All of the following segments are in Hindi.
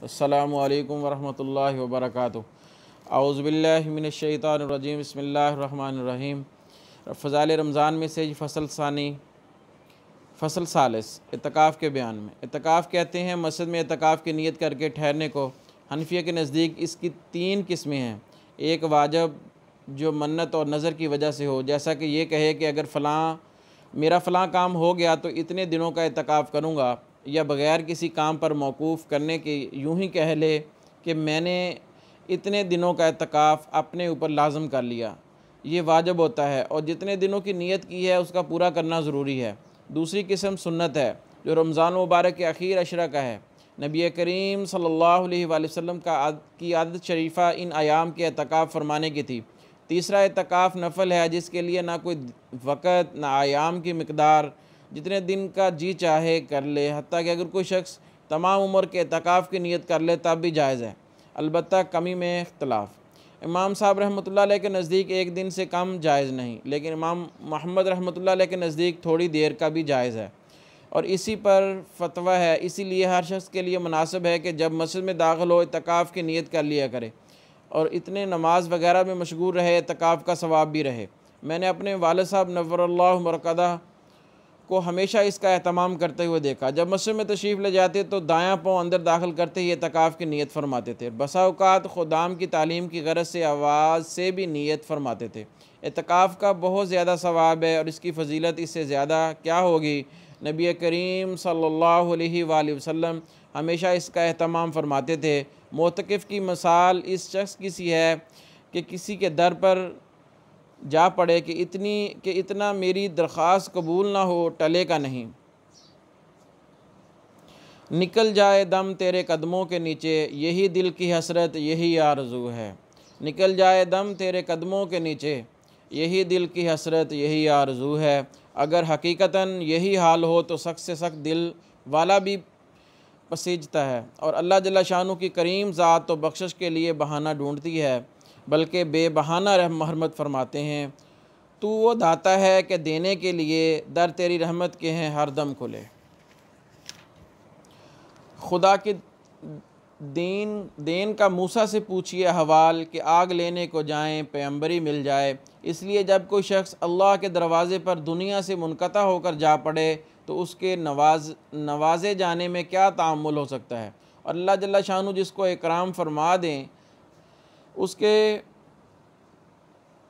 अस्सलामु अलैकुम वरहमतुल्लाहि वबरकातुहू। औज़ु बिल्लाहि मिनश शैतानिर रजीम, बिस्मिल्लाहिर रहमानिर रहीम। फ़ज़ाइल रमज़ान में से फ़सल सानी फ़सल सालिस इत्तिकाफ़ के बयान में। इत्तिकाफ़ कहते हैं मस्जिद में इत्तिकाफ़ की नीयत करके ठहरने को। हनफिया के नज़दीक इसकी 3 किस्में हैं। एक वाजिब जो मन्नत और नज़र की वजह से हो, जैसा कि ये कहे कि अगर मेरा फ़लाँ काम हो गया तो इतने दिनों का इत्तिकाफ़ करूँगा, या बग़ैर किसी काम पर मौकूफ़ करने के यूँ ही कह ले कि मैंने इतने दिनों का इत्तिकाफ़ अपने ऊपर लाज़िम कर लिया, ये वाजिब होता है और जितने दिनों की नीयत की है उसका पूरा करना ज़रूरी है। दूसरी किस्म सुन्नत है जो रमज़ान मुबारक के आखिर अशरा का है। नबी करीम सल्लल्लाहु अलैहि वसल्लम की आदत शरीफ़ा इन अयाम के इत्तिकाफ़ फरमाने की थी। तीसरा इत्तिकाफ़ नफ़ल है जिसके लिए ना कोई वक़्त ना अयाम की मिक़दार, जितने दिन का जी चाहे कर ले, हत्ता कि अगर कोई शख्स तमाम उम्र के इत्तिकाफ़ की नीयत कर ले तब भी जायज़ है, अलबत्ता कमी में इख्तलाफ। इमाम साहब रहमतुल्लाह अलैह के नज़दीक एक दिन से कम जायज़ नहीं, लेकिन इमाम मोहम्मद रहमतुल्लाह अलैह के नज़दीक थोड़ी देर का भी जायज़ है और इसी पर फतवा है। इसीलिए हर शख्स के लिए मुनासिब है कि जब मस्जिद में दाखिल हो इत्तिकाफ़ की नीयत कर लिया करे और इतने नमाज वगैरह में मशगूल रहे, इत्तिकाफ़ का सवाब भी रहे। मैंने अपने वालिद साहब नव्वरल्लाहु मरक़दा को हमेशा इसका एहतमाम करते हुए देखा। जब मस्जिद में तशरीफ़ ले जाते तो दायां पाँव अंदर दाखिल करते ही इत्तिकाफ़ की नीयत फरमाते थे। बसा औक़ात खुदाम की तालीम की गरज से आवाज़ से भी नीयत फरमाते थे। इत्तिकाफ़ का बहुत ज़्यादा सवाब है और इसकी फ़जीलत इससे ज़्यादा क्या होगी। नबी करीम सल्लल्लाहु अलैहि वसल्लम हमेशा इसका एहतमाम फरमाते थे। मोतकिफ़ की मिसाल इस शख्स की सी है कि किसी के दर पर जा पड़े कि इतना मेरी दरख्वास्त कबूल ना हो, टले का नहीं। निकल जाए दम तेरे कदमों के नीचे, यही दिल की हसरत यही आरज़ू है। निकल जाए दम तेरे कदमों के नीचे, यही दिल की हसरत यही आरज़ू है। अगर हकीकतन यही हाल हो तो सख्त से सख्त दिल वाला भी पसीजता है और अल्लाह जल्ला शानू की करीम ज़ात तो बख्शिश के लिए बहाना ढूंढती है, बल्कि बेबहाना रहमत फरमाते हैं। तू वो दाता है कि देने के लिए दर तेरी रहमत के हैं हर दम खुले। खुदा के देन का मूसा से पूछिए हवाल कि आग लेने को जाएं पैगंबरी मिल जाए। इसलिए जब कोई शख्स अल्लाह के दरवाज़े पर दुनिया से मुनक़ता होकर जा पड़े तो उसके नवाजे जाने में क्या तामुल हो सकता है। और अल्लाह जल्ला शानू जिसको इकराम फरमा दें उसके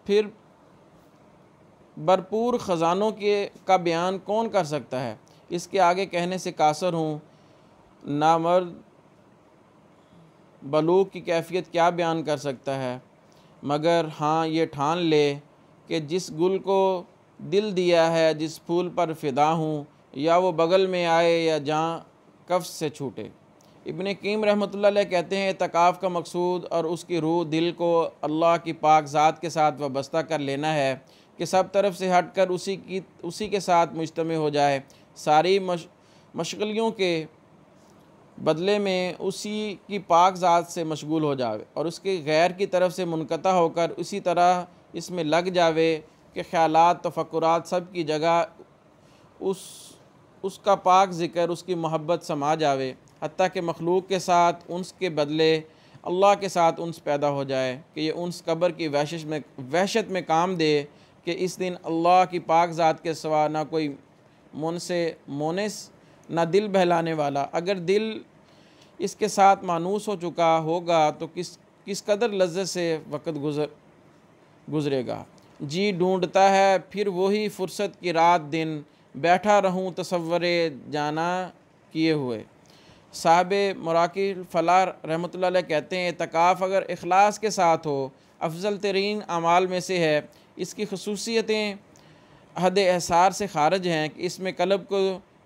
फिर भरपूर ख़जानों का बयान कौन कर सकता है। इसके आगे कहने से कासर हूँ। नामर्द बलूग़ की कैफियत क्या बयान कर सकता है, मगर हाँ ये ठान ले कि जिस गुल को दिल दिया है, जिस फूल पर फ़िदा हूँ, या वो बगल में आए या जहाँ कफ़ से छूटे। इब्ने क़य्यिम रहमतुल्लाह अलैह कहते हैं इत्तिकाफ़ का मकसूद और उसकी रूह दिल को अल्लाह की पाक ज़ात के साथ वाबस्ता कर लेना है कि सब तरफ से हट कर उसी के साथ मुज्तमे हो जाए। सारी मशगलियों के बदले में उसी की पाक ज़ात से मशगूल हो जावे और उसके गैर की तरफ से मुनक़ता होकर उसी तरह इसमें लग जावे कि ख़यालात तफ़क्कुरात सब की जगह उसका पाक ज़िक्र, उसकी मोहब्बत समा जावे, हत्ता कि मखलूक के साथ उन्स के बदले अल्लाह के साथ उन्स पैदा हो जाए कि ये उन्स कब्र की वहशत में काम दे कि इस दिन अल्लाह की पाक ज़ात के सिवा ना कोई मोनिस ना दिल बहलाने वाला। अगर दिल इसके साथ मानूस हो चुका होगा तो किस कदर लज्जत से वक़्त गुज़रेगा। जी ढूंढता है फिर वही फ़ुर्सत की रात दिन, बैठा रहूं तसव्वुरे जाना किए हुए। साहबे मुराकिल फ़लाह रहमतुल्लाह अलैह कहते हैं इत्तिकाफ़ अगर इखलास के साथ हो अफजल तरीन अमाल में से है। इसकी खसूसियतें हद एहसार से खारिज हैं कि इसमें कल्ब को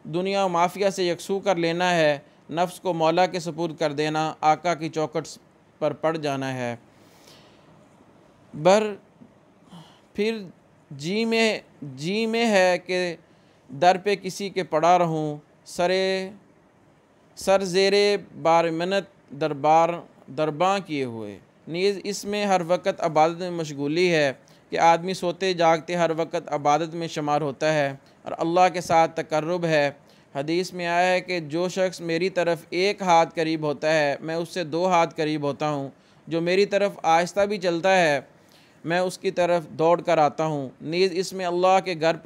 दुनिया माफिया से यकसू कर लेना है, नफ्स को मौला के सुपुर्द कर देना, आका की चौखट पर पड़ जाना है। फिर जी में है कि दर पे किसी के पड़ा रहूं, सर ज़ेरे बार मिन्नत दरबां किए हुए। नीज़ इसमें हर वक़्त इबादत में मशगूली है कि आदमी सोते जागते हर वक़्त इबादत में शुमार होता है और अल्लाह के साथ तक़र्रुब है। हदीस में आया है कि जो शख्स मेरी तरफ़ एक हाथ करीब होता है मैं उससे 2 हाथ करीब होता हूँ, जो मेरी तरफ़ आहिस्ता भी चलता है मैं उसकी तरफ दौड़ कर आता हूँ। नीज़ इसमें अल्लाह के घर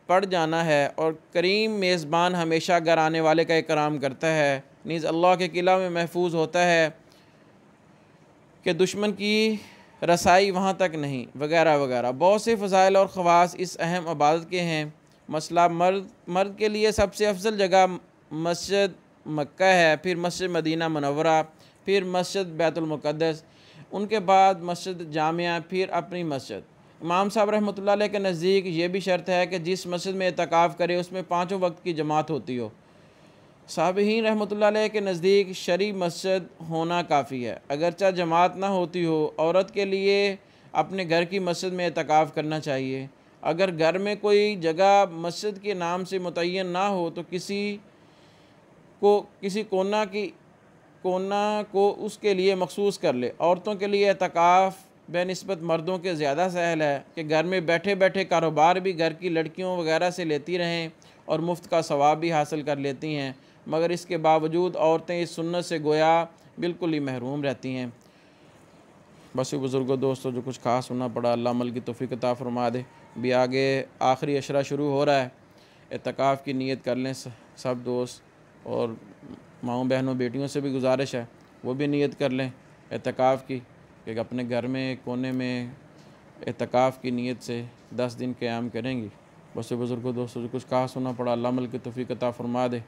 पड़ जाना है और करीम मेज़बान हमेशा घर आने वाले का इकराम करता है। नीज़ अल्लाह के किला में महफूज होता है कि दुश्मन की रसाई वहाँ तक नहीं, वगैरह वगैरह। बहुत से फ़ज़ाइल और ख़वास इस अहम इबादत के हैं। मसला मर्द के लिए सबसे अफजल जगह मस्जिद मक्का है, फिर मस्जिद मदीना मुनव्वरा, फिर मस्जिद बैतुल मुक़द्दस, उनके बाद मस्जिद जामिया, फिर अपनी मस्जिद। इमाम साहब रहमतुल्लाह अलैह के नज़दीक ये भी शर्त है कि जिस मस्जिद में एतकाफ़ करे उसमें 5 वक्त की जमात होती हो। साबिहीन रहमतुल्लाह अलैह के नज़दीक शरी मस्जिद होना काफ़ी है। अगरचा जमात ना होती हो, औरत के लिए अपने घर की मस्जिद में एतकाफ़ करना चाहिए। अगर घर में कोई जगह मस्जिद के नाम से मुतय्यन ना हो तो किसी कोना को उसके लिए मखसूस कर ले। औरतों के लिए एतकाफ़ बेनिस्बत मर्दों के ज़्यादा सहल है कि घर में बैठे बैठे कारोबार भी घर की लड़कियों वगैरह से लेती रहें और मुफ्त का सवाब भी हासिल कर लेती हैं, मगर इसके बावजूद औरतें इस सुन्नत से गोया बिल्कुल ही महरूम रहती हैं। बस बुज़ुर्गों दोस्तों, जो कुछ खास सुनना पड़ा, अल्लाह अमल की तौफ़ीक़ अता फ़रमा दे। भी आगे आखिरी अशरा शुरू हो रहा है, एतकाफ़ की नीयत कर लें सब दोस्त, और माँओं बहनों बेटियों से भी गुजारिश है वो भी नीयत कर लें एतकाफ़ की, कि अपने घर में कोने में एतकाफ़ की नीयत से 10 दिन क़याम करेंगी। बस बुज़ुर्गों दोस्तों, जो कुछ खास सुनना पड़ा, अल्लाह अमल की तौफ़ीक़ अता फ़रमा दे।